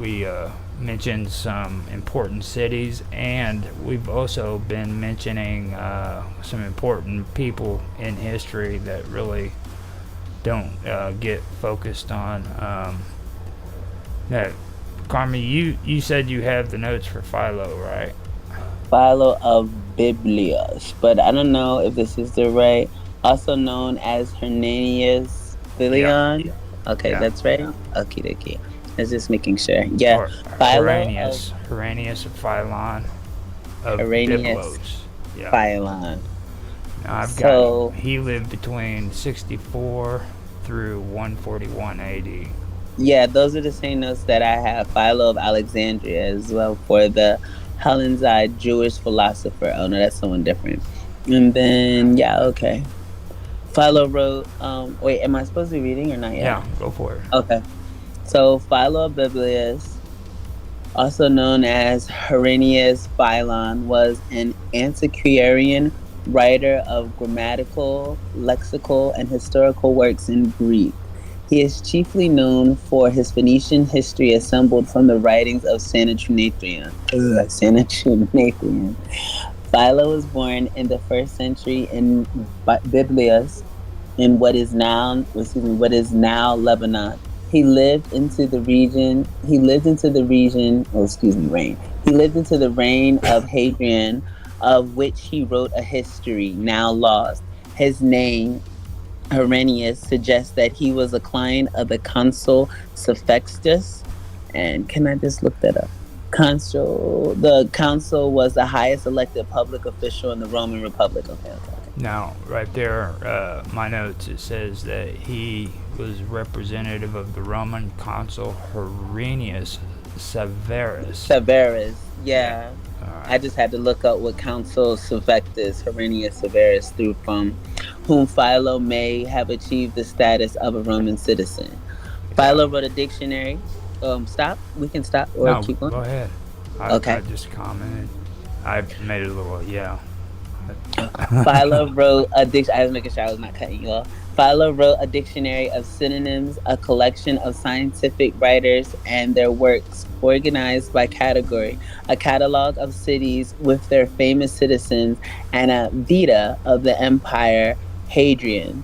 we mentioned some important cities, and we've also been mentioning some important people in history that really don't get focused on. That Carmen, you said you have the notes for Philo, right? Philo of Biblios, but I don't know if this is the right. Also known as Hernanius Yeah, Philion. Okay, yeah. that's right. Okay, okay. I was just making sure. Yeah, Or Philo of Hyranius of Philon of Hyranius Byblos. Yeah. Philon. Now I've got So he lived between 64 through 141 AD. yeah, those are the same notes that I have. Philo of Alexandria as well for the Hellenized Jewish philosopher. Oh no, that's someone different. And then yeah, okay. Philo wrote. Wait, am I supposed to be reading or not yet? Yeah, go for it. Okay. So Philo of Biblius, also known as Hyrenius Philon, was an antiquarian writer of grammatical, lexical, and historical works in Greek. He is chiefly known for his Phoenician history assembled from the writings of Sanatrinathian. Sanatrinathian. Philo was born in the first century in Biblius, in what is now Lebanon. He lived into the region. He lived into the region. Oh, excuse me, reign. He lived into the reign of Hadrian, of which he wrote a history now lost. His name, Herennius, suggests that he was a client of the consul Suffectus. And can I just look that up? The consul was the highest elected public official in the Roman Republic. Okay, okay, okay. Now, right there, my notes, it says that he was representative of the Roman consul Hyrenius Severus. Severus, Yeah. yeah. All right. I just had to look up what Consul Suffectus Herennius Severus threw from whom Philo may have achieved the status of a Roman citizen. Yeah. Philo wrote a dictionary. Stop. We can stop or No, keep go going. ahead. I Okay. just commented. I made it a little, yeah. Philo wrote a dictionary. I was making sure I was not cutting you off. Philo wrote a dictionary of synonyms, a collection of scientific writers and their works, organized by category, a catalog of cities with their famous citizens, and a vita of the empire Hadrian.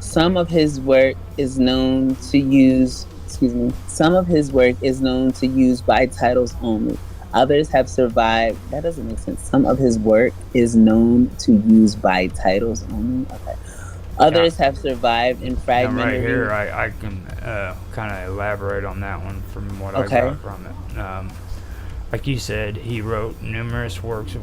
Some of his work is known to use, excuse me, some of his work is known to use by titles only. Others have survived. That doesn't make sense. Some of his work is known to use by titles only. Okay. Now, Others have survived in now right here, fragmentary. I can kind of elaborate on that one from what I Okay. got from it. Like you said, he wrote numerous works of,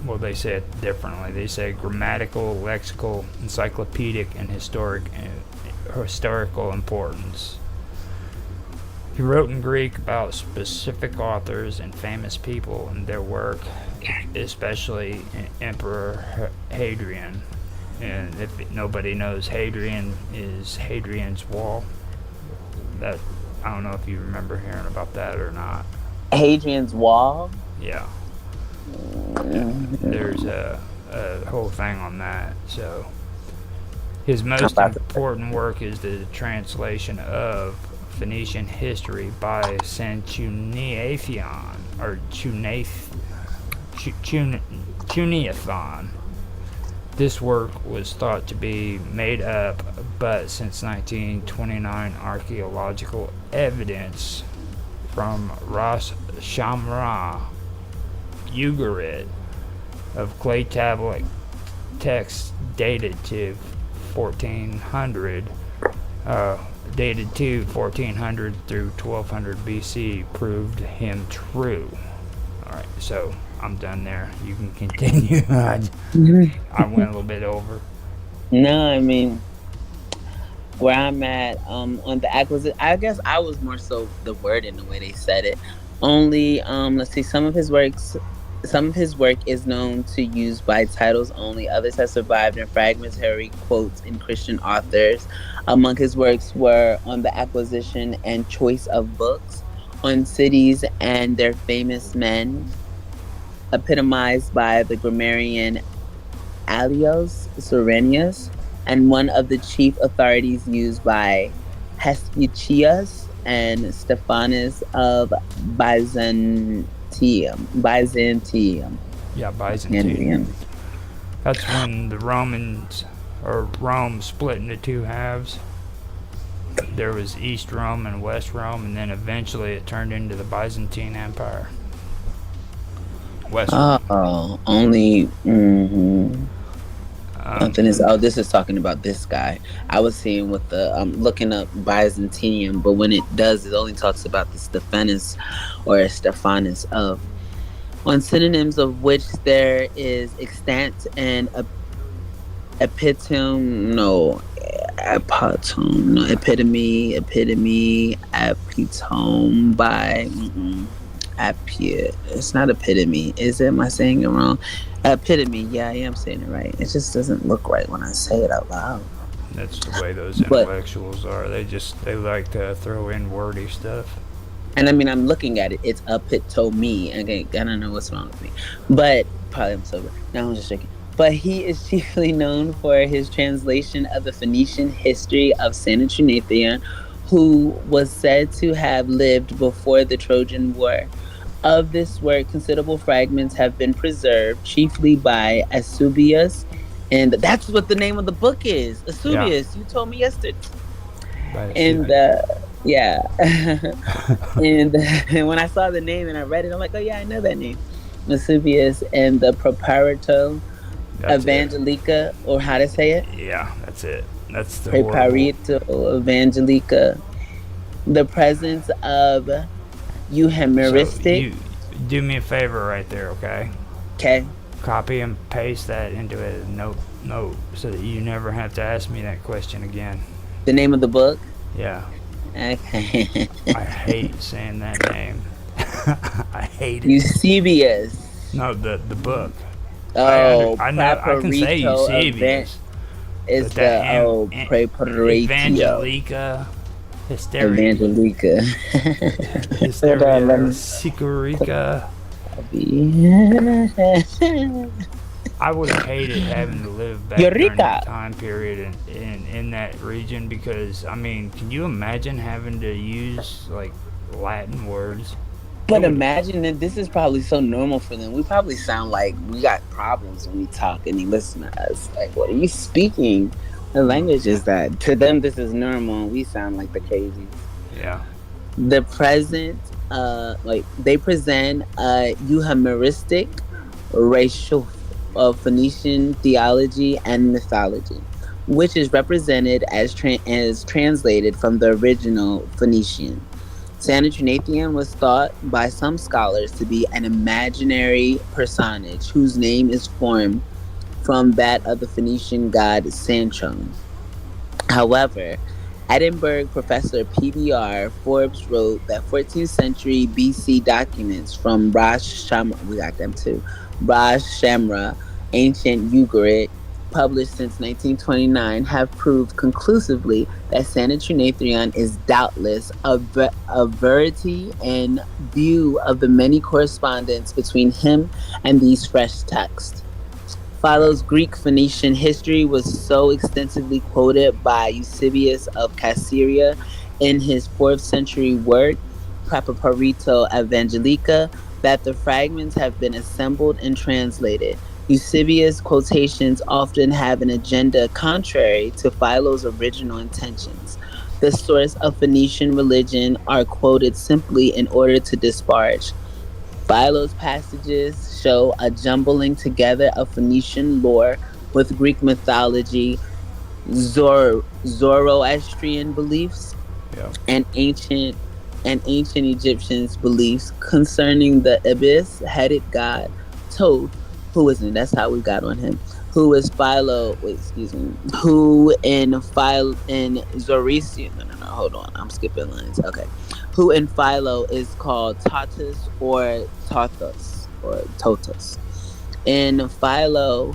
well, they say it differently. They say grammatical, lexical, encyclopedic, and historical importance. He wrote in Greek about specific authors and famous people and their work, especially Emperor Hadrian. And if nobody knows, Hadrian is Hadrian's Wall. That I don't know if you remember hearing about that or not. Hadrian's Wall. Yeah, there's a whole thing on that. So his I'm most about to. important work is the translation of Phoenician history by Sanchuniathon or Chuniathon. This work was thought to be made up, but since 1929, archaeological evidence from Ras Shamra Ugarit of clay tablet texts dated to 1400 through 1200 BC proved him true. All right, so I'm done there. You can continue. I went a little bit over. No, I mean where I'm at on the acquisition. I guess I was more so the word in the way they said it. Only let's see, some of his work is known to use by titles only. Others have survived in fragmentary quotes in Christian authors. Among his works were on the acquisition and choice of books, on cities and their famous men, epitomized by the grammarian Alios Serenius, and one of the chief authorities used by Hesychius and Stephanus of Byzantium. Yeah, Byzantine. Byzantium. That's when the Romans, or Rome, split into two halves. There was East Rome and West Rome, and then eventually it turned into the Byzantine Empire. West Rome. Oh, only. Nothing is. Oh, this is talking about this guy. I was seeing with the looking up Byzantium, but when it does, it only talks about the Stephanus of. On synonyms of which there is extant and epitome, no, epitome, no, epitome, epitome by, it's not epitome, is it? Am I saying it wrong? Epitome, yeah, I am saying it right. It just doesn't look right when I say it out loud. That's the way those But intellectuals are. They like to throw in wordy stuff. and I mean, I'm looking at it. It's epitome. Okay, I don't know what's wrong with me, but probably I'm sober. No, I'm just joking. But he is chiefly known for his translation of the Phoenician history of Sanitrinathion, who was said to have lived before the Trojan War. Of this work, considerable fragments have been preserved, chiefly by Eusebius, and that's what the name of the book is. Eusebius, you told me yesterday. And yeah, and when I saw the name and I read it, I'm like, oh yeah, I know that name. Eusebius and the Preparito Evangelica, or how to say it? Yeah, that's it. That's the Preparito Evangelica. The presence of euhemeristic. So do me a favor right there, okay? Okay. Copy and paste that into a note so that you never have to ask me that question again. The name of the book? Yeah. Okay. I hate saying that name. I hate it. Eusebius. No, the book. Oh, I know. I can say Eusebius. It's the Preparatio. Evangelica. Hysteria. Evangelica. Hysteria. Sicarica. I would have hated having to live back during that time period in that region because, I mean, can you imagine having to use, like, Latin words? But imagine that this is probably so normal for them. We probably sound like we got problems when we talk and they listen to us. Like, what are you speaking? The language is that. To them, this is normal. We sound like the crazies. Yeah. The present, they present a euhemeristic ratio of Phoenician theology and mythology, which is represented as translated from the original Phoenician. Sanitrinathion was thought by some scholars to be an imaginary personage whose name is formed from that of the Phoenician god Sanchon. However, Edinburgh professor PBR Forbes wrote that 14th century BC documents from Ras Shamra, ancient Ugarit, published since 1929, have proved conclusively that Sanitrinathion is doubtless a verity and view of the many correspondence between him and these fresh texts. Philo's Greek Phoenician history was so extensively quoted by Eusebius of Caesarea in his 4th century work, Preparito Evangelica, that the fragments have been assembled and translated. Eusebius' quotations often have an agenda contrary to Philo's original intentions. The source of Phoenician religion are quoted simply in order to disparage. Philo's passages show a jumbling together of Phoenician lore with Greek mythology, Zoroastrian beliefs, and ancient Egyptians' beliefs concerning the ibis-headed god Todd, who is, and that's how we got on him, who is Philo, who in Zoresian, hold on, I'm skipping lines, okay, who in Philo is called Totus or Totus. In Philo,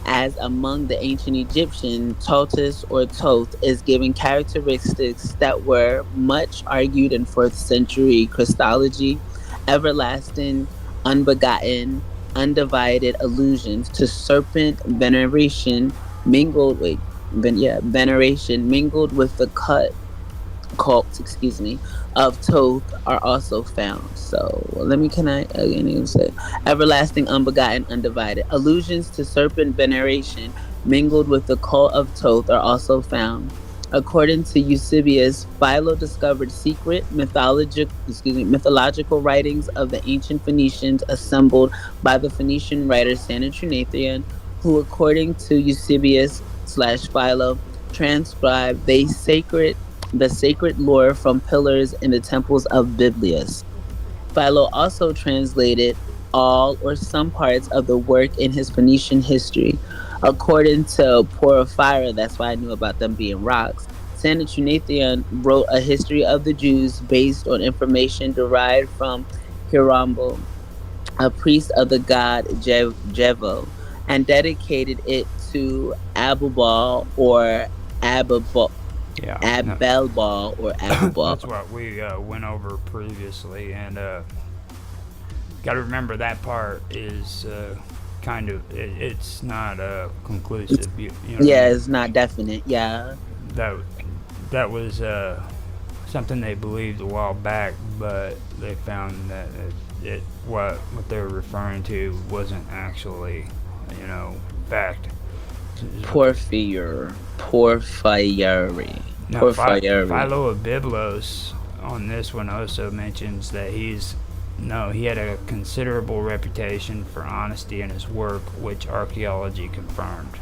as among the ancient Egyptian, Totus or Toth is given characteristics that were much argued in 4th century Christology, everlasting, unbegotten, undivided allusions to serpent veneration mingled with the cults, excuse me, of Toth are also found. So let me can I again even say everlasting, unbegotten, undivided. Allusions to serpent veneration mingled with the cult of Toth are also found. According to Eusebius, Philo discovered secret mythological writings of the ancient Phoenicians assembled by the Phoenician writer Sanitrinathian, who, according to Eusebius slash Philo, transcribed the sacred lore from pillars in the temples of Biblius. Philo also translated all or some parts of the work in his Phoenician history. According to Porphyra, that's why I knew about them being rocks, Sanitrinathian wrote a history of the Jews based on information derived from Hirambo, a priest of the god Jevo, and dedicated it to Abubal or Ababal. Yeah, no, Abelbal or Abubal. that's what we went over previously, and got to remember that part is kind of it's not conclusive. You know what I Yeah, mean? it's not definite. Yeah. That that was something they believed a while back, but they found that what they were referring to wasn't actually, fact. Porphyry. Now, Porphyry. Philo of Byblos on this one also mentions that he had a considerable reputation for honesty in his work, which archaeology confirmed.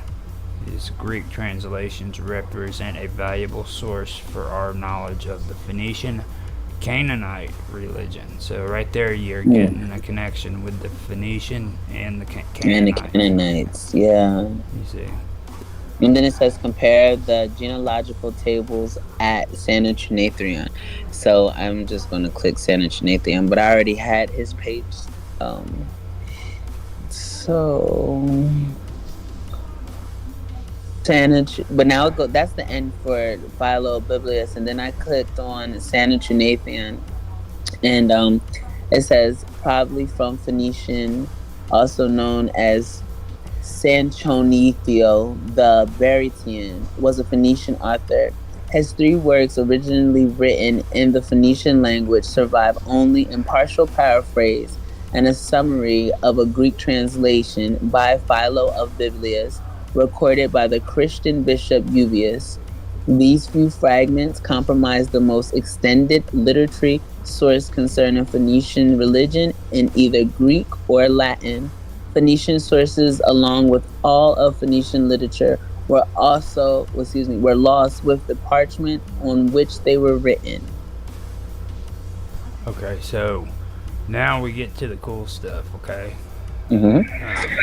His Greek translations represent a valuable source for our knowledge of the Phoenician Canaanite religion. So right there, you're getting a connection with the Phoenician and the And the Canaanites. Canaanites. Yeah. You see. And then it says compare the genealogical tables at Sanitrinathian. So I'm just going to click Sanitrinathian, but I already had his page. Um, so but now that's the end for Philo Biblius, and then I clicked on Sanitrinathian, and it says probably from Phoenician, also known as Sanchonethio the Baritian, was a Phoenician author. His three works, originally written in the Phoenician language, survive only in partial paraphrase and a summary of a Greek translation by Philo of Biblius, recorded by the Christian bishop Eubius. These few fragments comprise the most extended literary source concerning Phoenician religion in either Greek or Latin. Phoenician sources, along with all of Phoenician literature, were lost with the parchment on which they were written. Okay, so now we get to the cool stuff. Okay. Mm-hmm.